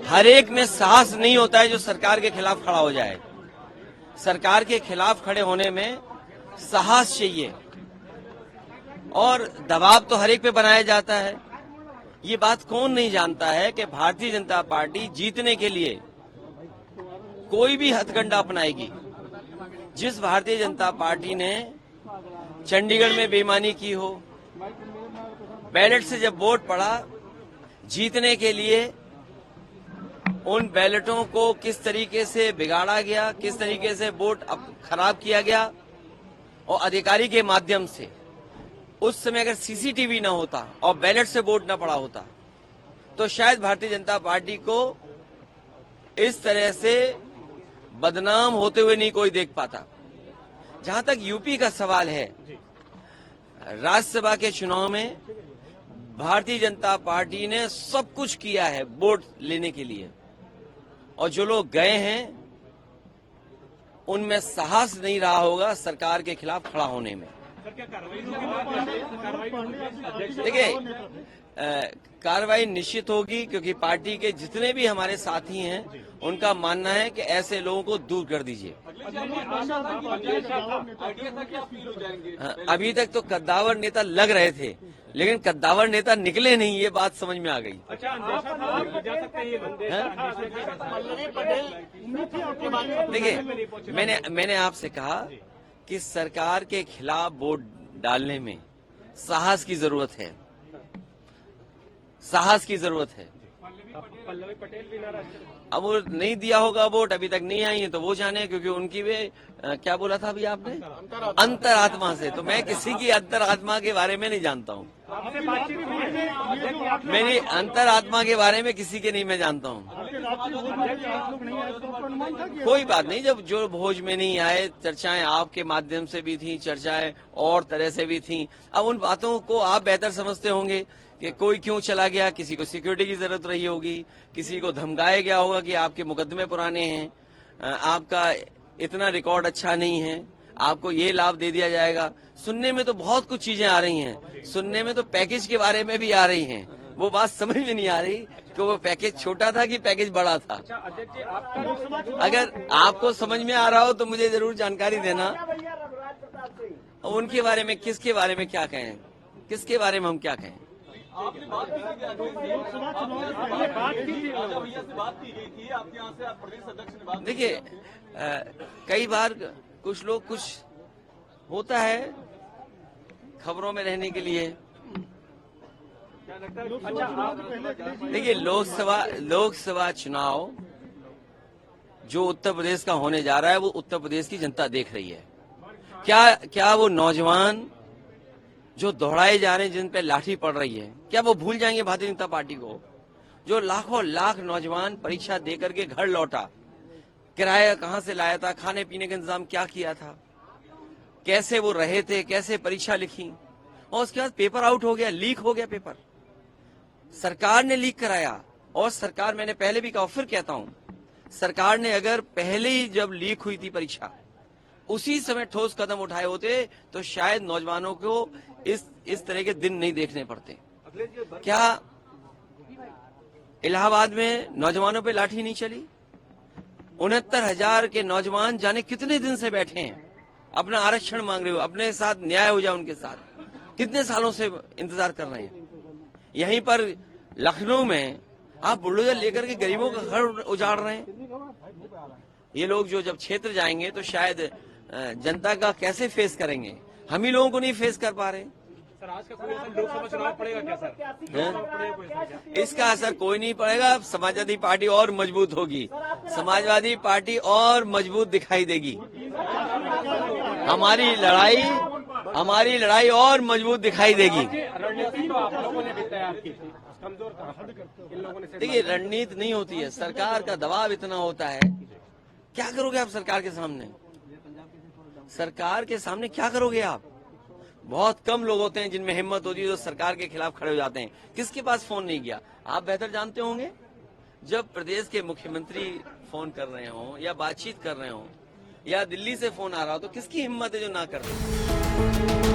हर एक में साहस नहीं होता है जो सरकार के खिलाफ खड़ा हो जाए। सरकार के खिलाफ खड़े होने में साहस चाहिए और दबाव तो हर एक पे बनाया जाता है। ये बात कौन नहीं जानता है कि भारतीय जनता पार्टी जीतने के लिए कोई भी हथकंडा अपनाएगी। जिस भारतीय जनता पार्टी ने चंडीगढ़ में बेईमानी की हो, बैलेट से जब वोट पड़ा, जीतने के लिए उन बैलेटों को किस तरीके से बिगाड़ा गया, किस तरीके से वोट खराब किया गया, और अधिकारी के माध्यम से उस समय अगर सीसीटीवी न होता और बैलेट से वोट न पड़ा होता तो शायद भारतीय जनता पार्टी को इस तरह से बदनाम होते हुए नहीं कोई देख पाता। जहां तक यूपी का सवाल है, राज्यसभा के चुनाव में भारतीय जनता पार्टी ने सब कुछ किया है वोट लेने के लिए, और जो लोग गए हैं उनमें साहस नहीं रहा होगा सरकार के खिलाफ खड़ा होने में। देखिए, कार्रवाई निश्चित होगी, क्योंकि पार्टी के जितने भी हमारे साथी हैं उनका मानना है कि ऐसे लोगों को दूर कर दीजिए। अभी तक तो कद्दावर नेता लग रहे थे, लेकिन कद्दावर नेता निकले नहीं, ये बात समझ में आ गई। देखिए, मैंने आपसे कहा कि सरकार के खिलाफ वोट डालने में साहस की जरूरत है, साहस की जरूरत है। अब वो नहीं दिया होगा वोट, अभी तक नहीं आई है तो वो जाने, क्योंकि उनकी वे क्या बोला था अभी आपने, अंतरात्मा से। तो मैं किसी की अंतरात्मा के बारे में नहीं जानता हूँ, मेरी अंतरात्मा के बारे में किसी के नहीं मैं जानता हूँ। कोई बात नहीं, जब जो भोज में नहीं आए, चर्चाएं आपके माध्यम से भी थी, चर्चाएं और तरह से भी थी। अब उन बातों को आप बेहतर समझते होंगे कि कोई क्यों चला गया, किसी को सिक्योरिटी की जरूरत रही होगी, किसी को धमकाया गया होगा कि आपके मुकदमे पुराने हैं, आपका इतना रिकॉर्ड अच्छा नहीं है, आपको ये लाभ दे दिया जाएगा। सुनने में तो बहुत कुछ चीजें आ रही हैं, सुनने में तो पैकेज के बारे में भी आ रही हैं। वो बात समझ में नहीं आ रही कि वो पैकेज छोटा था कि पैकेज बड़ा था। अगर आपको समझ में आ रहा हो तो मुझे जरूर जानकारी देना। उनके बारे में, किसके बारे में क्या कहें, किसके बारे में हम क्या कहें। देखिए, कई बार कुछ लोग, कुछ होता है खबरों में रहने के लिए। देखिए, लोकसभा चुनाव जो उत्तर प्रदेश का होने जा रहा है, वो उत्तर प्रदेश की जनता देख रही है। क्या वो नौजवान जो दौड़ाए जा रहे हैं, जिन पे लाठी पड़ रही है, क्या वो भूल जाएंगे भारतीय जनता पार्टी को? जो लाखों लाख नौजवान परीक्षा देकर के घर लौटा, किराया कहां से लाया था, खाने पीने का इंतजाम क्या किया था, कैसे वो रहे थे, कैसे परीक्षा लिखी, और उसके बाद पेपर आउट हो गया, लीक हो गया पेपर। सरकार ने लीक कराया, और सरकार, मैंने पहले भी कहा, फिर कहता हूं, सरकार ने अगर पहले ही जब लीक हुई थी परीक्षा, उसी समय ठोस कदम उठाए होते तो शायद नौजवानों को इस तरह के दिन नहीं देखने पड़ते। क्या इलाहाबाद में नौजवानों पे लाठी नहीं चली? 69,000 के नौजवान जाने कितने दिन से बैठे हैं, अपना आरक्षण मांग रहे हो, अपने साथ न्याय हो जाए उनके साथ, कितने सालों से इंतजार कर रहे हैं। यहीं पर लखनऊ में आप बुलडोजर लेकर के गरीबों का घर उजाड़ रहे हैं। ये लोग जो जब क्षेत्र जाएंगे तो शायद जनता का कैसे फेस करेंगे, हम ही लोगों को नहीं फेस कर पा रहे। सर, आज का कोई लोकसभा चुनाव पड़ेगा क्या सर? इसका असर कोई नहीं पड़ेगा। समाजवादी पार्टी और मजबूत होगी, समाजवादी पार्टी और मजबूत दिखाई देगी। हमारी लड़ाई और मजबूत दिखाई देगी। देखिए, रणनीति नहीं होती है, सरकार का दबाव इतना होता है। क्या करोगे आप सरकार के सामने? सरकार के सामने क्या करोगे आप? बहुत कम लोग होते हैं जिनमें हिम्मत होती है जो सरकार के खिलाफ खड़े हो जाते हैं। किसके पास फोन नहीं किया? आप बेहतर जानते होंगे। जब प्रदेश के मुख्यमंत्री फोन कर रहे हो या बातचीत कर रहे हो या दिल्ली से फोन आ रहा हो तो किसकी हिम्मत है जो ना कर रहे हो?